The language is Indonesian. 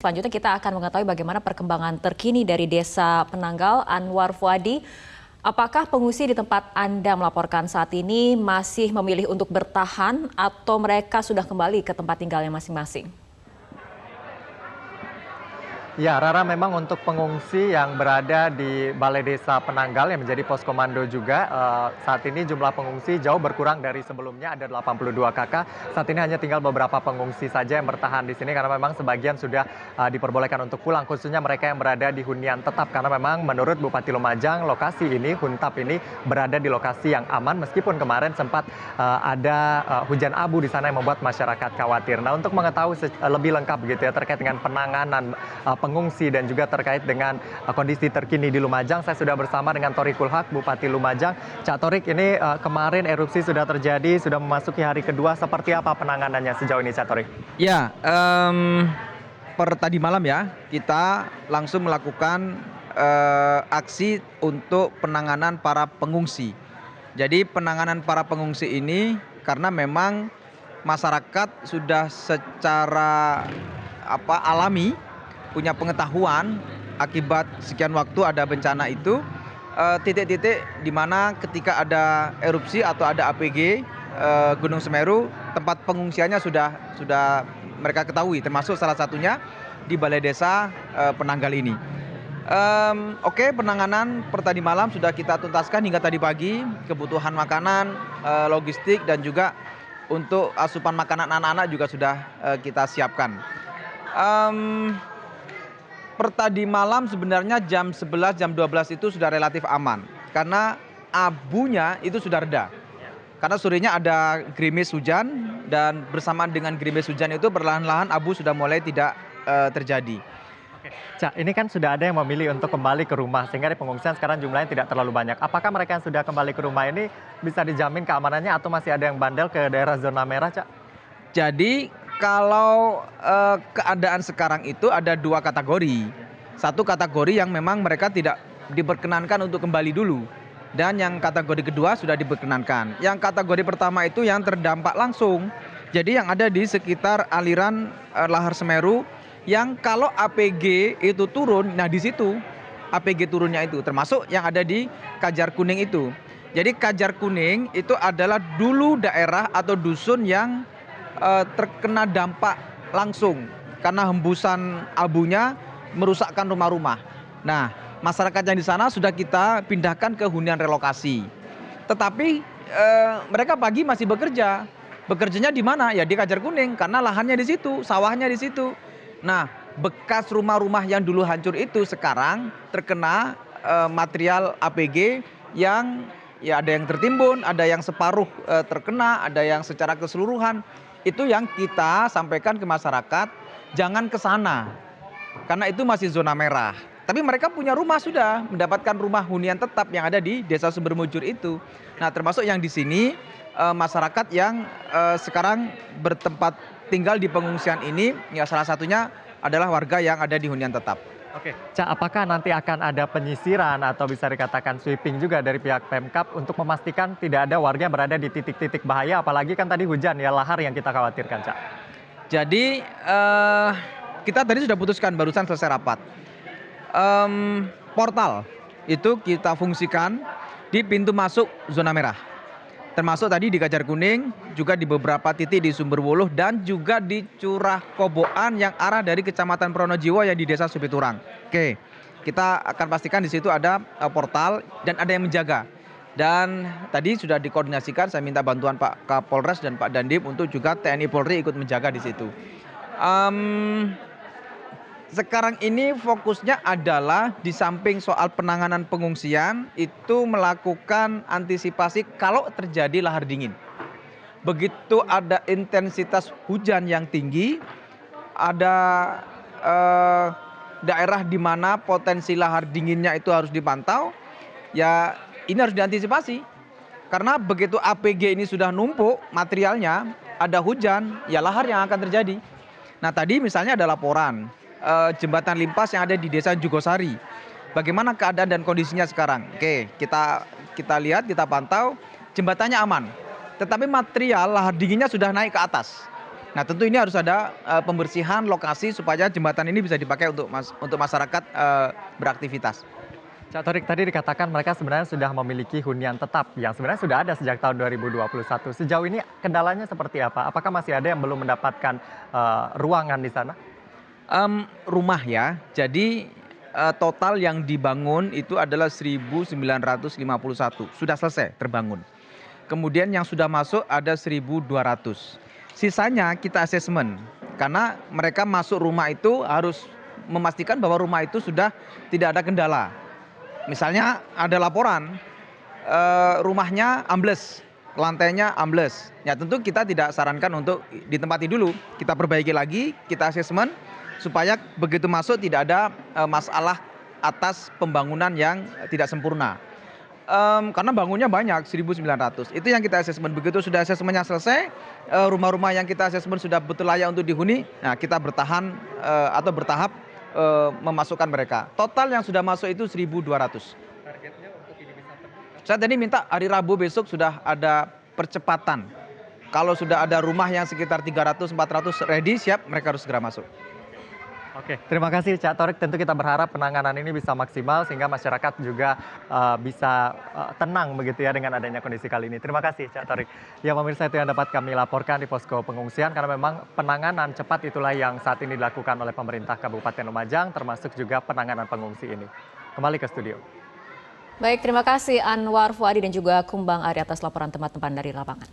selanjutnya kita akan mengetahui bagaimana perkembangan terkini dari Desa Penanggal. Anwar Fuadi, apakah pengungsi di tempat Anda melaporkan saat ini masih memilih untuk bertahan atau mereka sudah kembali ke tempat tinggalnya masing-masing? Ya, Rara, memang untuk pengungsi yang berada di Balai Desa Penanggal yang menjadi pos komando juga, saat ini jumlah pengungsi jauh berkurang dari sebelumnya, ada 82 kakak. Saat ini hanya tinggal beberapa pengungsi saja yang bertahan di sini karena memang sebagian sudah diperbolehkan untuk pulang, khususnya mereka yang berada di hunian tetap. Karena memang menurut Bupati Lumajang, lokasi ini, Huntap ini berada di lokasi yang aman meskipun kemarin sempat ada hujan abu di sana yang membuat masyarakat khawatir. Nah, untuk mengetahui lebih lengkap begitu ya terkait dengan penanganan pengungsi dan juga terkait dengan kondisi terkini di Lumajang, saya sudah bersama dengan Thoriqul Haq, Bupati Lumajang. Cak Thoriq, ini kemarin erupsi sudah terjadi, sudah memasuki hari kedua. Seperti apa penanganannya sejauh ini, Cak Thoriq? Ya, per tadi malam ya, kita langsung melakukan aksi untuk penanganan para pengungsi. Jadi penanganan para pengungsi ini karena memang masyarakat sudah secara alami punya pengetahuan akibat sekian waktu ada bencana itu, titik-titik di mana ketika ada erupsi atau ada APG Gunung Semeru, tempat pengungsiannya sudah mereka ketahui, termasuk salah satunya di Balai Desa Penanggal ini. Oke, penanganan per tadi malam sudah kita tuntaskan hingga tadi pagi, kebutuhan makanan, logistik dan juga untuk asupan makanan anak-anak juga sudah kita siapkan. Per tadi malam sebenarnya jam 11, jam 12 itu sudah relatif aman. Karena abunya itu sudah reda. Karena sorenya ada gerimis hujan dan bersamaan dengan gerimis hujan itu perlahan-lahan abu sudah mulai tidak terjadi. Oke, Cak, ini kan sudah ada yang memilih untuk kembali ke rumah sehingga di pengungsian sekarang jumlahnya tidak terlalu banyak. Apakah mereka yang sudah kembali ke rumah ini bisa dijamin keamanannya atau masih ada yang bandel ke daerah zona merah, Cak? Jadi kalau keadaan sekarang itu ada dua kategori. Satu kategori yang memang mereka tidak diperkenankan untuk kembali dulu. Dan yang kategori kedua sudah diperkenankan. Yang kategori pertama itu yang terdampak langsung. Jadi yang ada di sekitar aliran lahar Semeru yang kalau APG itu turun, nah di situ APG turunnya itu termasuk yang ada di Kajar Kuning itu. Jadi Kajar Kuning itu adalah dulu daerah atau dusun yang terkena dampak langsung karena hembusan abunya merusakkan rumah-rumah. Nah, masyarakat yang di sana sudah kita pindahkan ke hunian relokasi. Tetapi mereka pagi masih bekerja. Bekerjanya di mana? Ya di Kajar Kuning karena lahannya di situ, sawahnya di situ. Nah, bekas rumah-rumah yang dulu hancur itu sekarang terkena material APG yang ya ada yang tertimbun, ada yang separuh terkena, ada yang secara keseluruhan. Itu yang kita sampaikan ke masyarakat, jangan ke sana. Karena itu masih zona merah. Tapi mereka punya rumah sudah, mendapatkan rumah hunian tetap yang ada di Desa Sumbermujur itu. Nah, termasuk yang di sini masyarakat yang sekarang bertempat tinggal di pengungsian ini, ya salah satunya adalah warga yang ada di hunian tetap. Oke, Cak, apakah nanti akan ada penyisiran atau bisa dikatakan sweeping juga dari pihak Pemkab untuk memastikan tidak ada warga yang berada di titik-titik bahaya, apalagi kan tadi hujan ya, lahar yang kita khawatirkan, Cak? Jadi kita tadi sudah putuskan barusan selesai rapat. Portal itu kita fungsikan di pintu masuk zona merah. Termasuk tadi di Kajar Kuning, juga di beberapa titik di Sumberwuluh dan juga di Curah Koboan yang arah dari Kecamatan Pronojiwo yang di Desa Supiturang. Oke, kita akan pastikan di situ ada portal dan ada yang menjaga. Dan tadi sudah dikoordinasikan, saya minta bantuan Pak Kapolres dan Pak Dandim untuk juga TNI Polri ikut menjaga di situ. Sekarang ini fokusnya adalah di samping soal penanganan pengungsian itu melakukan antisipasi kalau terjadi lahar dingin. Begitu ada intensitas hujan yang tinggi, ada daerah di mana potensi lahar dinginnya itu harus dipantau, ya ini harus diantisipasi. Karena begitu APG ini sudah numpuk materialnya, ada hujan, ya lahar yang akan terjadi. Nah tadi misalnya ada laporan jembatan limpas yang ada di Desa Jugosari. Bagaimana keadaan dan kondisinya sekarang? Oke, kita lihat, kita pantau, jembatannya aman. Tetapi material lahar dinginnya sudah naik ke atas. Nah tentu ini harus ada pembersihan lokasi supaya jembatan ini bisa dipakai untuk masyarakat beraktivitas. Cak Torik, tadi dikatakan mereka sebenarnya sudah memiliki hunian tetap yang sebenarnya sudah ada sejak tahun 2021. Sejauh ini kendalanya seperti apa? Apakah masih ada yang belum mendapatkan ruangan di sana? Rumah ya, jadi total yang dibangun itu adalah 1.951, sudah selesai terbangun. Kemudian yang sudah masuk ada 1.200. Sisanya kita asesmen, karena mereka masuk rumah itu harus memastikan bahwa rumah itu sudah tidak ada kendala. Misalnya ada laporan rumahnya ambles, lantainya ambles. Ya tentu kita tidak sarankan untuk ditempati dulu. Kita perbaiki lagi, kita asesmen supaya begitu masuk tidak ada masalah atas pembangunan yang tidak sempurna. Karena bangunnya banyak 1.900. Itu yang kita asesmen. Begitu sudah asesmennya selesai, rumah-rumah yang kita asesmen sudah betul layak untuk dihuni, nah kita bertahan atau bertahap memasukkan mereka. Total yang sudah masuk itu 1.200. Targetnya untuk ini bisa terbuka? Saya tadi minta hari Rabu besok sudah ada percepatan. Kalau sudah ada rumah yang sekitar 300-400 ready, siap, mereka harus segera masuk. Oke, terima kasih Cak Torik. Tentu kita berharap penanganan ini bisa maksimal sehingga masyarakat juga bisa tenang begitu ya dengan adanya kondisi kali ini. Terima kasih Cak Torik. Ya pemirsa, itu yang dapat kami laporkan di posko pengungsian karena memang penanganan cepat itulah yang saat ini dilakukan oleh pemerintah Kabupaten Lumajang termasuk juga penanganan pengungsi ini. Kembali ke studio. Baik, terima kasih Anwar Fuadi dan juga Kumbang Ari atas laporan teman-teman dari lapangan.